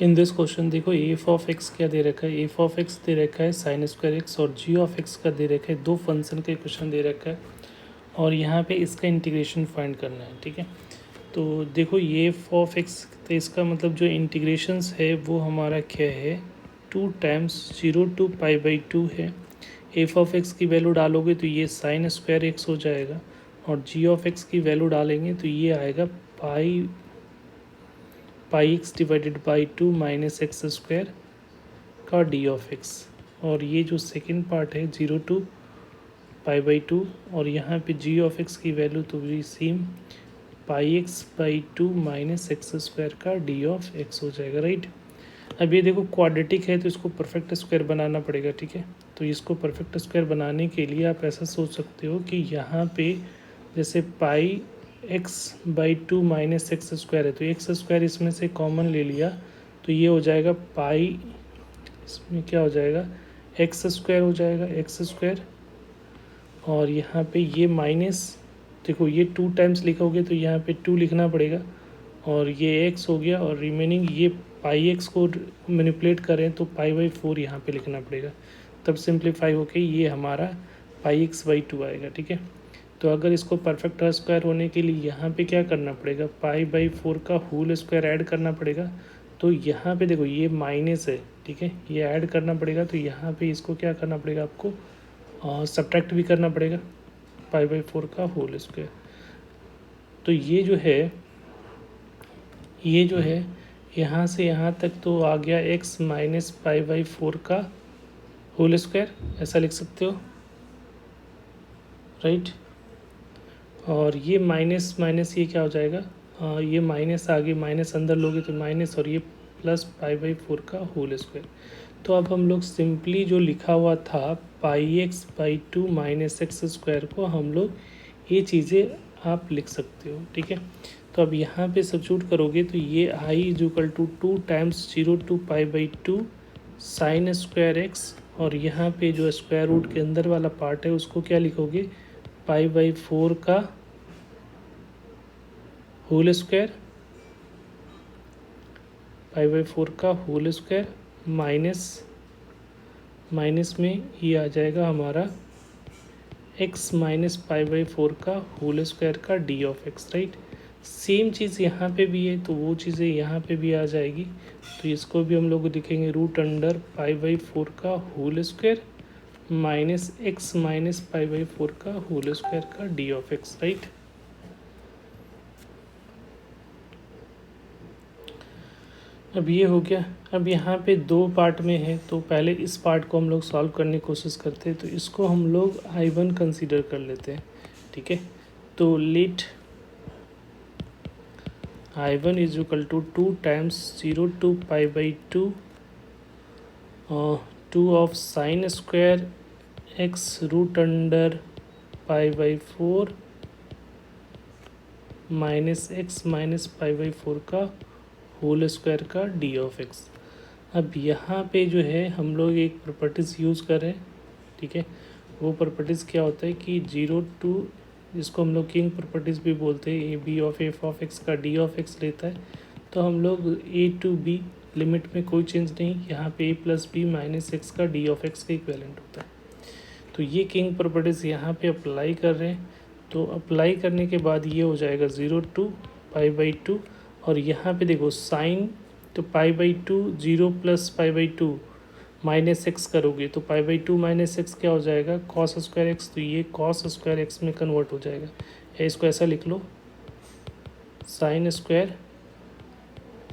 In this question देखो F of x क्या दे रखा है, एफ ऑफ एक्स दे रखा है साइन स्क्वायर एक्स और जी ऑफ एक्स का दे रखा है, दो फंक्शन का क्वेश्चन दे रखा है और यहाँ पे इसका इंटीग्रेशन फाइंड करना है। ठीक है, तो देखो ये एफ ऑफ एक्स, तो इसका मतलब जो इंटीग्रेशंस है वो हमारा क्या है, 2 × 0 to π/2 है। एफ ऑफ एक्स की वैल्यू डालोगे तो ये साइन स्क्वायर एक्स हो जाएगा और जी ऑफ एक्स की वैल्यू डालेंगे तो ये आएगा pi x divided by 2 minus x square का डी ऑफ एक्स। और ये जो सेकंड पार्ट है 0 to π/2 और यहाँ पे जी ऑफ एक्स की वैल्यू तो भी same πx/2 minus x square का डी ऑफ एक्स हो जाएगा। राइट, अब ये देखो क्वाड्रेटिक है तो इसको परफेक्ट स्क्वायर बनाना पड़ेगा। ठीक है, तो इसको परफेक्ट स्क्वायर बनाने के लिए आप ऐसा सोच सकते हो कि यहाँ पे जैसे πx/2 माइनस एक्स स्क्वायर है तो एक्स स्क्वायर इसमें से कॉमन ले लिया तो ये हो जाएगा पाई, इसमें क्या हो जाएगा एक्स स्क्वायर हो जाएगा एक्स स्क्वायर, और यहाँ पे ये माइनस, देखो ये 2 टाइम्स लिखोगे तो यहाँ पे 2 लिखना पड़ेगा और ये x हो गया और रिमेनिंग ये पाई एक्स को मैनिपुलेट करें तो π/4 यहाँ पे लिखना पड़ेगा, तब सिंप्लीफाई होके ये हमारा πx/2 आएगा। ठीक है, तो अगर इसको परफेक्ट स्क्वायर होने के लिए यहाँ पे क्या करना पड़ेगा, π/4 का होल स्क्वायर ऐड करना पड़ेगा। तो यहाँ पे देखो ये माइनस है, ठीक है, ये ऐड करना पड़ेगा तो यहाँ पे इसको क्या करना पड़ेगा आपको, सब्ट्रैक्ट भी करना पड़ेगा π/4 का होल स्क्वायर। तो ये जो है यहाँ से यहाँ तक तो आ गया x माइनस π/4 का होल स्क्वायर, ऐसा लिख सकते हो। राइट, और ये माइनस माइनस ये क्या हो जाएगा, ये माइनस आगे माइनस अंदर लोगे तो माइनस और ये प्लस π/4 का होल स्क्वायर। तो अब हम लोग सिंपली जो लिखा हुआ था πx/2 माइनस एक्स स्क्वायर को हम लोग ये चीज़ें आप लिख सकते हो। ठीक है, तो अब यहाँ पे सब्स्टिट्यूट करोगे तो ये i = 2 times 0 to π/2 sine square x, और यहाँ पे जो स्क्वायर रूट के अंदर वाला पार्ट है उसको क्या लिखोगे, π/4 का होल स्क्वायर, π/4 का होल स्क्वायर माइनस में ये आ जाएगा हमारा x माइनस π/4 का होल स्क्वायर का d of x. Right, same चीज़ यहाँ पे भी है तो वो चीज़ें यहाँ पे भी आ जाएगी, तो इसको भी हम लोग लिखेंगे √अंडर π/4 का whole square minus x minus π/4 का होल स्क्वायर का डी ऑफ एक्स। राइट, अब ये हो गया। अब यहाँ पे 2 पार्ट में है तो पहले इस पार्ट को हम लोग सॉल्व करने की कोशिश करते हैं, तो इसको हम लोग I1 कंसीडर कर लेते हैं। ठीक है, तो let I1 = 2 times 0 to π/2 2 of sine square x √अंडर π/4 माइनस x माइनस π/4 का होल स्क्वायर का डी ऑफ एक्स। अब यहाँ पे जो है हम लोग एक प्रॉपर्टीज़ यूज़ कर रहे हैं। ठीक है, वो प्रॉपर्टीज़ क्या होता है कि 0 to, जिसको हम लोग किंग प्रॉपर्टीज़ भी बोलते हैं, a b of f of x का डी ऑफ एक्स लेता है, तो हम लोग a to b लिमिट में कोई चेंज नहीं, यहाँ पे a + b माइनस एक्स का डी ऑफ एक्स का इक्विवेलेंट होता है। तो ये किंग प्रॉपर्टीज़ यहाँ पे अप्लाई कर रहे हैं, तो अप्लाई करने के बाद ये हो जाएगा 0 to π/2, और यहाँ पे देखो साइन, तो π/2 0 + π/2 माइनस एक्स करोगे तो π/2 माइनस एक्स क्या हो जाएगा, कॉस स्क्वायर एक्स, तो ये कॉस स्क्वायर एक्स में कन्वर्ट हो जाएगा। या इसको ऐसा लिख लो, साइन स्क्वायर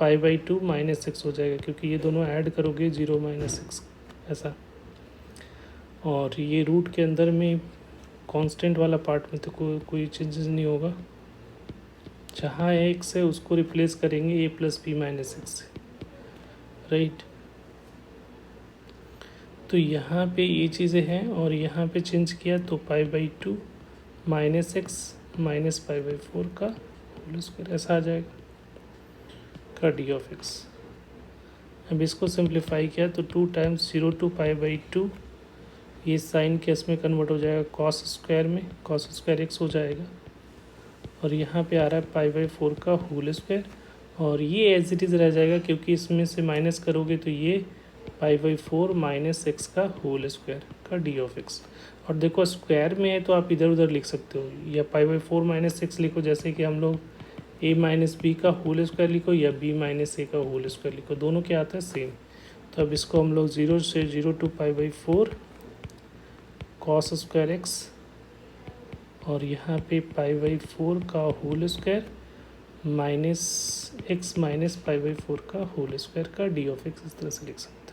π/2 माइनस एक्स हो जाएगा, क्योंकि ये दोनों ऐड करोगे 0 माइनस एक्स ऐसा, और ये रूट के अंदर में कांस्टेंट वाला पार्ट में तो कोई चेंजेस नहीं होगा, जहाँ एक्स है उसको रिप्लेस करेंगे a + b माइनस एक्स से। राइट, तो यहाँ पे ये चीज़ें हैं और यहाँ पे चेंज किया तो π/2 माइनस एक्स माइनस π/4 का होल स्क्वायर ऐसा आ जाएगा का डी ऑफ एक्स। अब इसको सिंप्लीफाई किया तो 2 टाइम्स 0 to π/2, ये साइन केस में कन्वर्ट हो जाएगा कॉस स्क्वायर में, कॉस स्क्वायर एक्स हो जाएगा, और यहाँ पे आ रहा है π/4 का होल स्क्वायर और ये एज इट इज़ रह जाएगा क्योंकि इसमें से माइनस करोगे तो ये π/4 माइनस एक्स का होल स्क्वायर का डी ऑफ एक्स। और देखो स्क्वायर में है तो आप इधर उधर लिख सकते हो, या π/4 माइनस एक्स लिखो, जैसे कि हम लोग a माइनस बी का होल स्क्वायर लिखो या b माइनस ए का होल स्क्वायर लिखो, दोनों क्या आता है सेम। तो अब इसको हम लोग 0 से 0 टू π/4 कॉस स्क्वायर एक्स, और यहाँ पे π/4 का whole square minus x minus π/4 का होल स्क्वायर का डी ऑफ एक्स, इस तरह से लिख सकते हैं।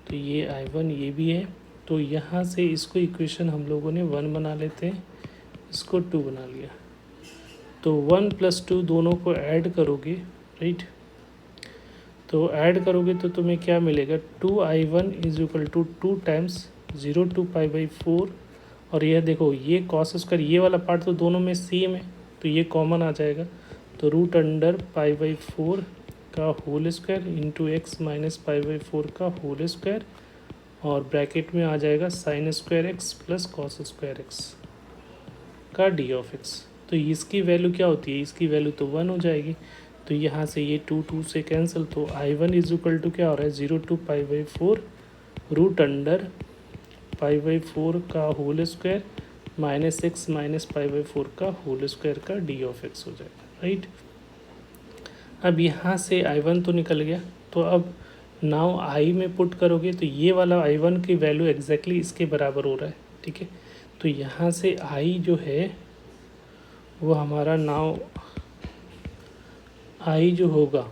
तो ये I1 ये भी है। तो यहाँ से इसको इक्वेशन हम लोगों ने 1 बना लेते हैं, इसको 2 बना लिया। तो 1 + 2 दोनों को ऐड करोगे, राइट, तो ऐड करोगे तो तुम्हें क्या मिलेगा, 2I1 = 2 टाइम्स 0 टू π/4। और यह देखो ये कॉस स्क्वायर ये वाला पार्ट तो दोनों में सेम है, तो ये कॉमन आ जाएगा। तो √π/4 का whole square into x minus π/4 का होल स्क्वायर, और ब्रैकेट में आ जाएगा sin square x plus cos square x का डी ऑफ एक्स। तो इसकी वैल्यू क्या होती है, इसकी वैल्यू तो 1 हो जाएगी। तो यहाँ से ये 2 से कैंसिल, तो I1 = क्या हो रहा है, 0 टू π/4 √π/4 का whole square minus x minus π/4 का होल स्क्वायर का डी ऑफ एक्स हो जाएगा, राइट। अब यहाँ से I1 तो निकल गया, तो अब नाउ I में पुट करोगे तो ये वाला I1 की वैल्यू एग्जैक्टली इसके बराबर हो रहा है, ठीक है। तो यहाँ से I जो है वो हमारा नाउ I जो होगा,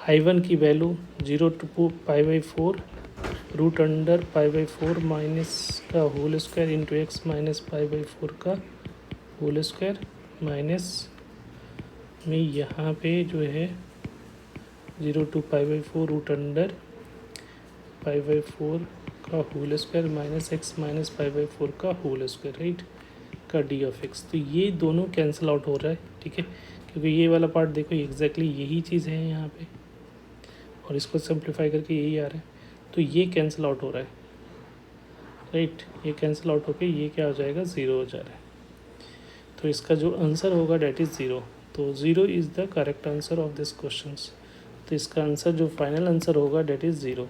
I1 की वैल्यू 0 टू π/4 √π/4 माइनस का whole square into x minus π/4 का होल स्क्वायर, माइनस में यहाँ पे जो है 0 टू π/4 √π/4 का whole square minus x minus π/4 का होल स्क्वायर, राइट, का डी ऑफ एक्स। तो ये दोनों कैंसिल आउट हो रहा है, ठीक है, क्योंकि ये वाला पार्ट देखो एग्जैक्टली यही चीज़ है यहाँ पे, और इसको सिंप्लीफाई करके यही आ रहा है। तो ये कैंसिल आउट हो रहा है, राइट, ये कैंसिल आउट होके ये क्या हो जाएगा, 0 हो जा रहा है। तो इसका जो आंसर होगा डेट इज़ 0। तो 0 is the correct answer of this question. तो इसका आंसर जो फाइनल आंसर होगा डेट इज़ 0।